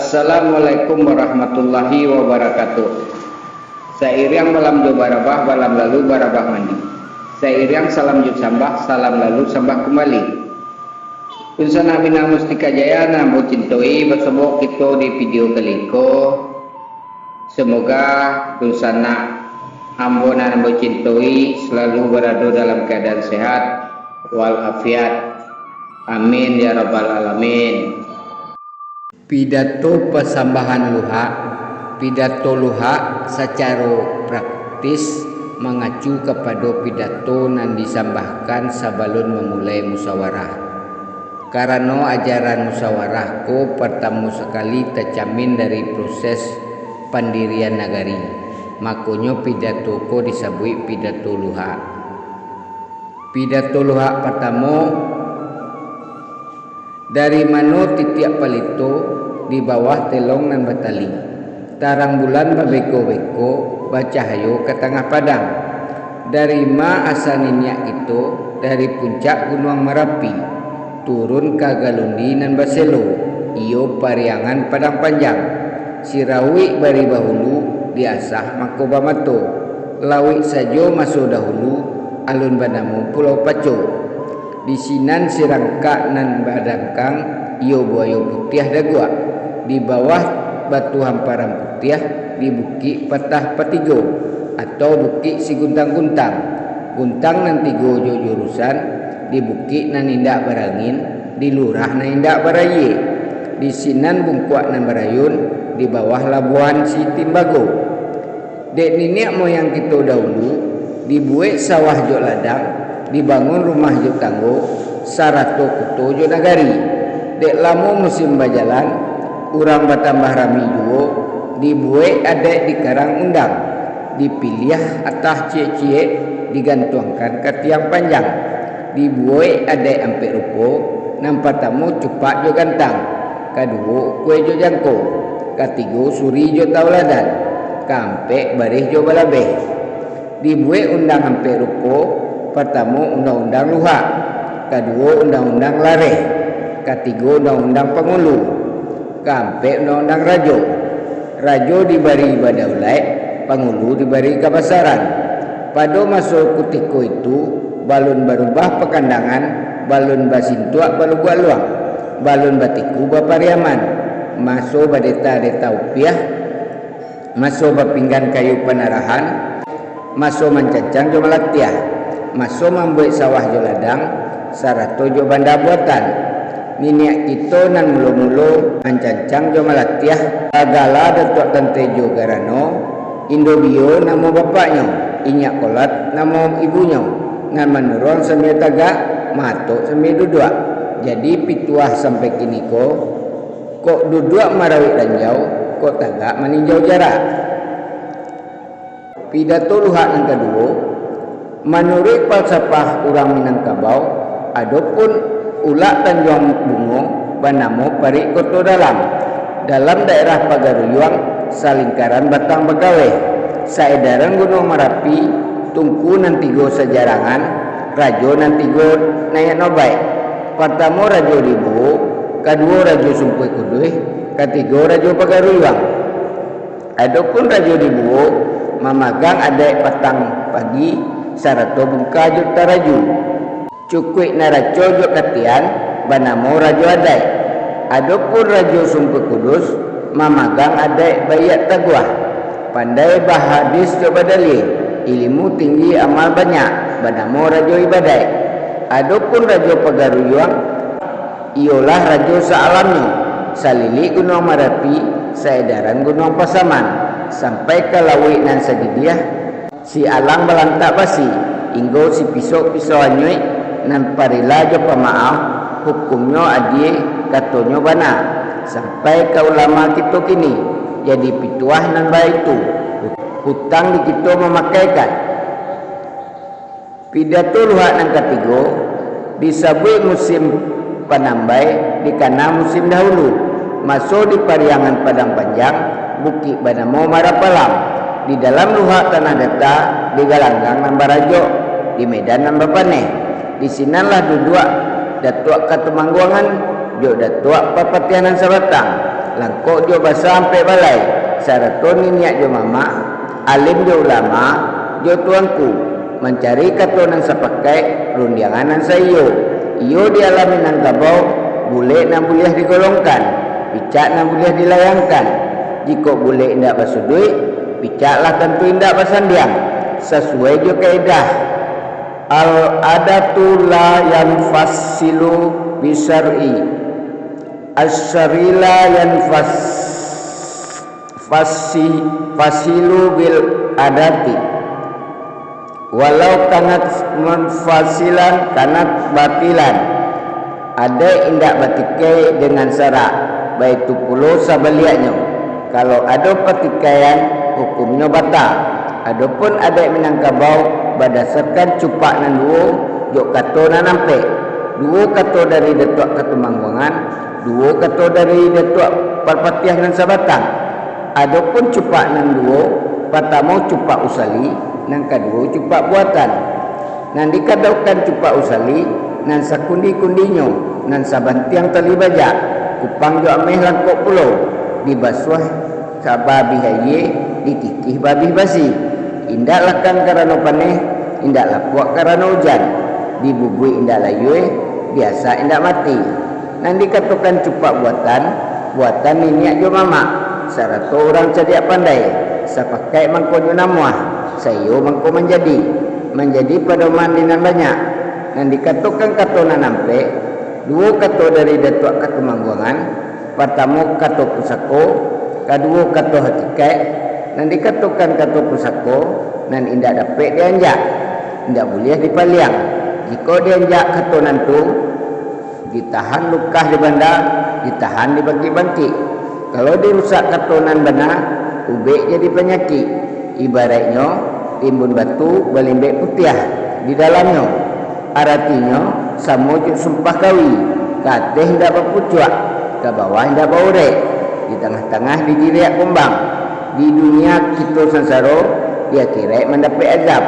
Assalamualaikum warahmatullahi wabarakatuh. Sairiang malam jo barabah, malam lalu barabah mandi. Sairiang salam jo sambah, salam lalu sambah kembali. Unsana bina mustika jaya namo cintoi bersama kita di video kali ko. Semoga unsana ambona namo cintoi selalu berada dalam keadaan sehat walafiat. Amin ya rabbal alamin. Pidato persambahan luha. Pidato luha secara praktis mengacu kepada pidato yang disambahkan sebelum memulai musyawarah. Karena ajaran musyawarah ko pertama sekali tercermin dari proses pendirian negari. Makanya pidato ko disebut pidato luha. Pidato luha pertama, dari mana titiak palito di bawah telong dan batali. Tarang bulan babeko-beko bacahayo ke tengah padang. Dari ma asal minyak itu, dari puncak gunung Merapi, turun ke Galundi dan Baselo, iyo pariangan padang panjang. Sirawi bari bahulu diasah makoba mato. Lawi sajo masuk dahulu alun banamu Pulau Paco. Di sinan sirangka nan badangkang iyo buayo putih dagua. Di bawah batu hamparan putih di bukit patah patigo atau bukit si guntang-guntang. Guntang nan tigo jo jurusan di bukit nan indak barangin, di lurah nan indak baraye. Di sinan bungkuak nan barayun, di bawah labuan si Timbago. Dek nenek moyang kita dahulu dibuat sawah jo ladang, dibangun rumah jo tanggo, sarato kuto jo nagari. Dek lamo musim bajalan, urang bertambah rami juo, dibuat adek di karang undang, dipilih atas cie-cie, digantungkan ke tiang panjang, dibuat adek ampe rupo, nampak tamu cepat jo gantang, kedua kue jo jangko, ketiga suri jo tauladan, kampe barih jo balabeh, dibuat undang ampe rupo, pertama undang-undang luha, kedua undang-undang lare, ketiga undang-undang pengulu, kampe undang-undang rajo. Rajo diberi badaulai, pengulu diberi kebesaran. Pada masa kutiko itu, balun berubah pekandangan, balun basintuak balu luang, balun batiku bapariaman, maso badeta deta upiah, maso bapinggan kayu penarahan, maso mancacang jo malatiah, maso membuat sawah jo ladang, sarato jo banda buatan. Minyak kita nan mulu-mulu ancancang jo malatiah, agala datuk tante jo garano, Indobio nama bapaknya, inyak kolat nama ibunya, ngan menurun sambil tagak, matok sambil duduk. Jadi pituah sampai kini kok duduk marawik ranjau, kok tagak meninjau jarak. Pidato luhak yang kedua, menurut falsafah orang Minangkabau, adapun ulak Tanjung Bungo banamo parik koto dalam daerah Pagaruyuang salingkaran Batang Begawe saedaran Gunung Merapi tungku nantigo sejarangan rajo nantigo nayak nobai. Pertama rajo Dibu, kedua rajo Sumpui Kuduh, ketiga rajo Pagaruyuang. Adapun rajo Dibu mamagang adek petang pagi sarato bungka juta raju. Cukui naraco jo katian banamo rajo adai. Adapun rajo Sumpah Kudus mamagang adai bayat taguah. Pandai bahadis jo badali, ilmu tinggi amal banyak banamo rajo ibadai. Adapun rajo Pagaruyuang ialah rajo saalamnya, salili Gunung Merapi, saedaran Gunung Pasaman, sampai ke Lawi nan Sagidiah, si alang balantak basi, inggo si pisau-pisau anyui nan parila jo pamaaf hukumnya adie katonyo bana sampai ke ulama kita kini jadi pituah nan baik itu hutang di kita memakaikan. Pidato luhak nan ketiga disebut musim panambai dikana musim dahulu masuk di pariangan padang panjang bukit banamo marapalam di dalam luhak tanah data di galanggang nan barajo di medan nan bapaneh. Di sinalah duduk datuk katemangguangan jo datuk papatianan sabatang langkok jo basa sampai balai sarato niat jo mama alim jo ulama jo tuanku mencari katonan sepakai rundianganan sayo iyo dialami nang kabau boleh nan boleh digolongkan picak nan boleh dilayangkan jika boleh indak basuh duit picaklah tentu indak basandiang sesuai jo kaedah al adatu la yang fasilu bisar'i asyarila yang fasilu bil adati walau kanat munfasilan kanat batilan ada indak batikai dengan syarat baik tu puluh sabaliaknya kalau ada pertikaian hukumnya batal adapun ada minangkabau berdasarkan cupak nan duo jok kato nan nampe duo kato dari detuk ketumangwangan duo kato dari detuk perpatiah nan sabatang adapun cupak nan duo pertama cupak usali nan kedua cupak buatan nan dikatakan cupak usali nan sakundi-kundinyo nan sabantiang tali bajak kupang jo ameh langkok pulau dibasuh sababi haye ditikih babi basi indak lakan karena paneh indak lapuak karena hujan dibubui indak layue biasa indak mati nan dikatakan cupak buatan niat jo mama sarato orang cediak pandai sapakai mangkonyo namuah sayo mangko menjadi pedoman dinan banyak nan dikatakan katonan nampe dua kato dari datuk ketumangguangan pertama kato pusako kedua kato hatikai nan dikatakan kato pusako nan indak dapat dianjak indak boleh dipaliang jika dianjak katonan tu ditahan lukah di bandar ditahan di bangkit-bangkit kalau dirusak katonan benar ubek jadi penyakit ibaratnya timbun batu balimbek putih di dalamnya artinya sama je sumpah kawi kateh hendak berpucuak ke bawah hendak berurek di tengah-tengah didiriak kumbang di dunia kita sansaro dia kira mendapat azab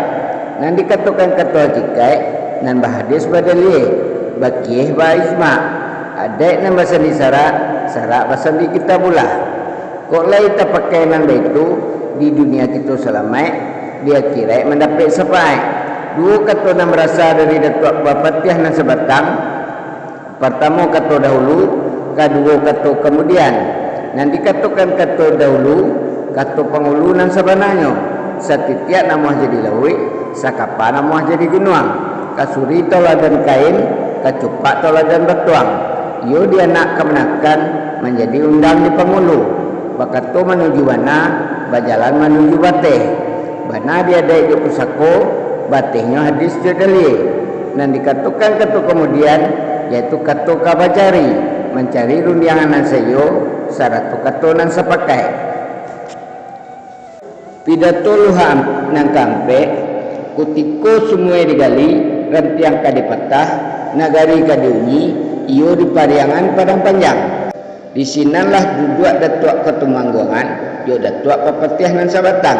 nan dikatakan kata cikai nan bahadis badalie bakih ba isma adek nan bahasa di syarat bahasa di kita bulah kok lain tak pakai nan itu di dunia kita selamat dia kira mendapat sepai dua kata nan berasal dari datuk bapatiah nan sebatang pertama kata dahulu kedua kata kemudian nan dikatakan kata dahulu kata pengulu nan sebenarnya setiap nama jadi lawi sakapa nama jadi gunuang kasuri toladan kain kacupak toladan betuang yo dia nak kemenakan menjadi undang di pengulu bakat tu menuju mana berjalan menuju bateh bana dia ada di pusako batehnya hadis jodali dan dikatakan kata kemudian yaitu kata kabacari mencari rundiangan sayo syarat kata nan sepakai pidato luham nang kampe kutiko semua digali rantiang kadipatah nagari kadiunyi iyo di pariangan padang panjang di sinalah duduk datuk ketumangguangan jo datuk papatiah nan sabatang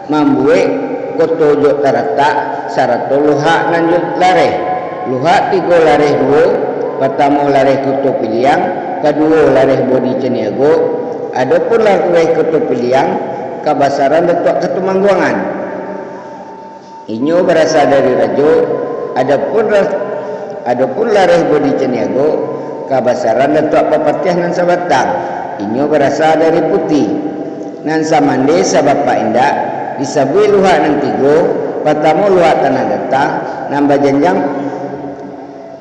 mambuek koto jo tarata sarato luha nan jo lareh luha tiga lareh dua pertama lareh koto piliang kedua lareh bodi ceniago adapun lareh koto piliang kabasaran datuk ketumangguangan inyo berasal dari rajo adapun lareh bodi ceniago kabasaran datuk papatiah nan sabatang inyo berasal dari putih nan samande sabapa indak disabui luha nan tigo pertama luha tanah datang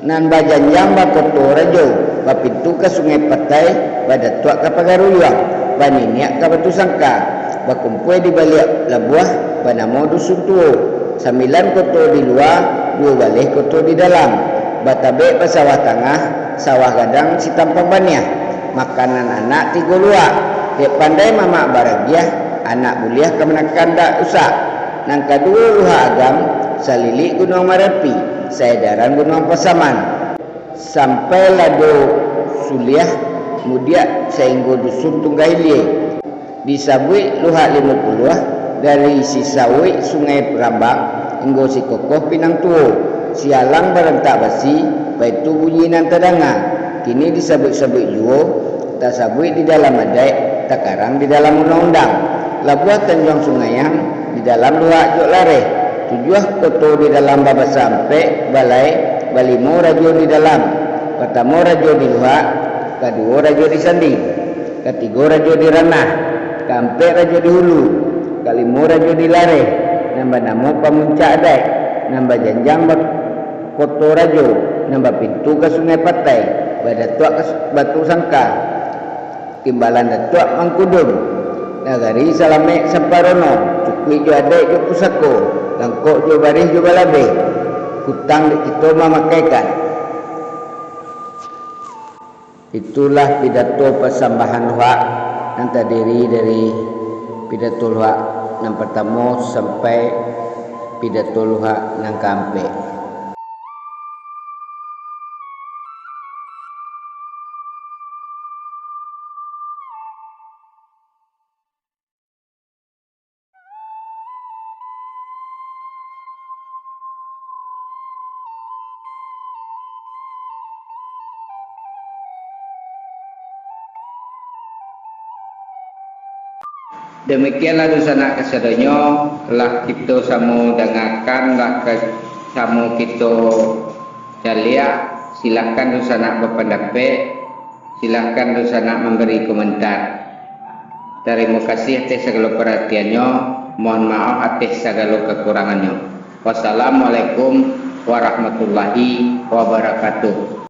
nan bajanjang bakoto rajo bapintu ke sungai patai badatuk ke pagaruyang baniniak ke batu sangka bakumpul di balik labuah banamo dusun tuo 9 koto di luar 2 balik koto di dalam batabe pasawah tengah sawah gadang si tampang baniah makanan anak 3 luar dek pandai mamak baragiah anak buliah kemenakan dak usah nang kedua luha agam salili gunung marapi saedaran gunung pasaman sampai lado suliah mudia sainggo dusun tunggahilie disabui luha 50 dari sisawi sungai Perambang hingga si kokoh pinang tuo sialang berentak basi baitu bunyi nan tadanga kini disabut-sabut juo tasabui di dalam adat, takarang di dalam undang-undang. Labuah Tanjung Sungayang di dalam dua jok lare. Tujuh koto di dalam baba sampai balai, balimo rajo di dalam. Pertama rajo di luar, kedua rajo di sandi, ketiga rajo di ranah, keempat rajo di hulu, kelima rajo di lare. Nambah nama pemuncak adat, nambah janjang koto rajo, nambah pintu ke sungai Patai, badatua ke batu sangka, timbalan datua mangkudum, nagari salame semparono, cukui jo adek jo pusako, langkok jo baris jo balabe, hutang di kita memakaikan. Itulah pidato persambahan hak yang terdiri dari pidato hak yang pertama sampai pidato hak yang keempat. Demikianlah dosana kesedonyo lah kita samu dengarkan lah samu kita jalia. Silakan dosana berpendapat, silakan dosana memberi komentar. Terima kasih atas segala perhatiannya. Mohon maaf atas segala kekurangannya. Wassalamualaikum warahmatullahi wabarakatuh.